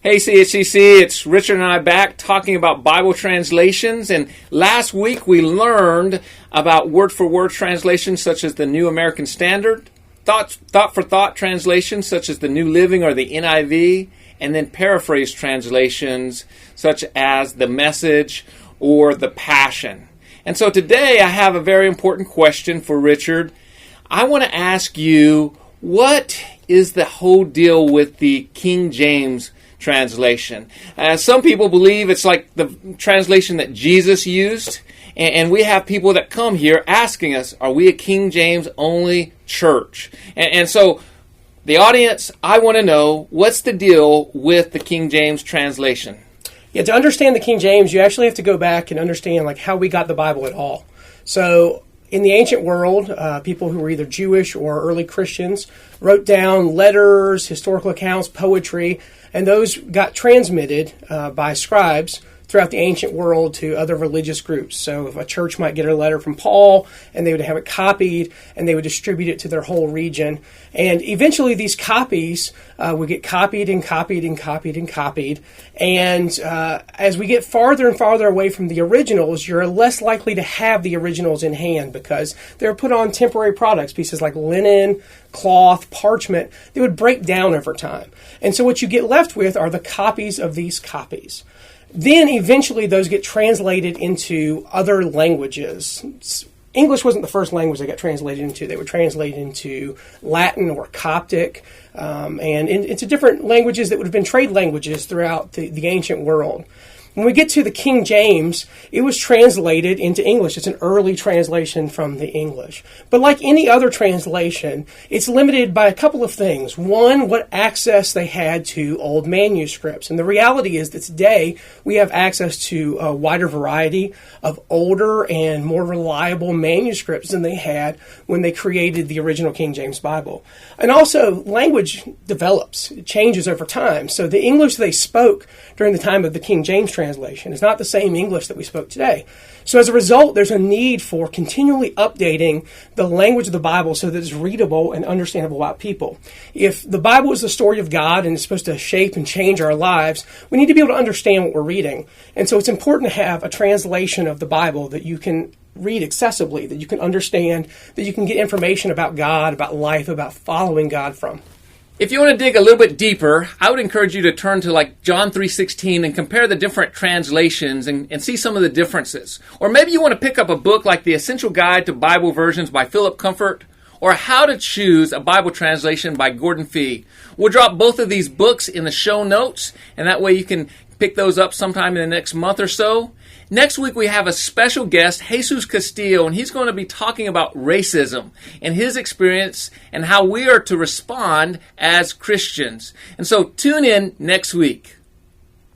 Hey CHCC, it's Richard and I back talking about Bible translations. And last week we learned about word-for-word translations such as the New American Standard, thought-for-thought translations such as the New Living or the NIV, and then paraphrase translations such as the Message or the Passion. And so today I have a very important question for Richard. I want to ask you, what is the whole deal with the King James translation? Some people believe it's like the translation that Jesus used, and we have people that come here asking us, are we a King James only church? And so the audience, I want to know, what's the deal with the King James translation? Yeah, to understand the King James, you actually have to go back and understand like how we got the Bible at all. So in the ancient world, people who were either Jewish or early Christians wrote down letters, historical accounts, poetry, and those got transmitted by scribes throughout the ancient world to other religious groups. So if a church might get a letter from Paul, and they would have it copied, and they would distribute it to their whole region. And eventually these copies would get copied and copied and copied and copied. And as we get farther and farther away from the originals, you're less likely to have the originals in hand because they're put on temporary products, pieces like linen, cloth, parchment. They would break down over time. And so what you get left with are the copies of these copies. Then eventually those get translated into other languages. English wasn't the first language they got translated into. They were translated into Latin or Coptic, and into different languages that would have been trade languages throughout the ancient world. When we get to the King James, it was translated into English. It's an early translation from the English. But like any other translation, it's limited by a couple of things. One, what access they had to old manuscripts. And the reality is that today we have access to a wider variety of older and more reliable manuscripts than they had when they created the original King James Bible. And also, language develops. It changes over time. So the English they spoke during the time of the King James translation is not the same English that we spoke today. So as a result, there's a need for continually updating the language of the Bible so that it's readable and understandable by people. If the Bible is the story of God and it's supposed to shape and change our lives, we need to be able to understand what we're reading. And so it's important to have a translation of the Bible that you can read accessibly, that you can understand, that you can get information about God, about life, about following God from. If you want to dig a little bit deeper, I would encourage you to turn to like John 3:16 and compare the different translations and see some of the differences. Or maybe you want to pick up a book like The Essential Guide to Bible Versions by Philip Comfort, or How to Choose a Bible Translation by Gordon Fee. We'll drop both of these books in the show notes, and that way you can pick those up sometime in the next month or so. Next week we have a special guest, Jesus Castillo, and he's going to be talking about racism and his experience and how we are to respond as Christians. And so tune in next week.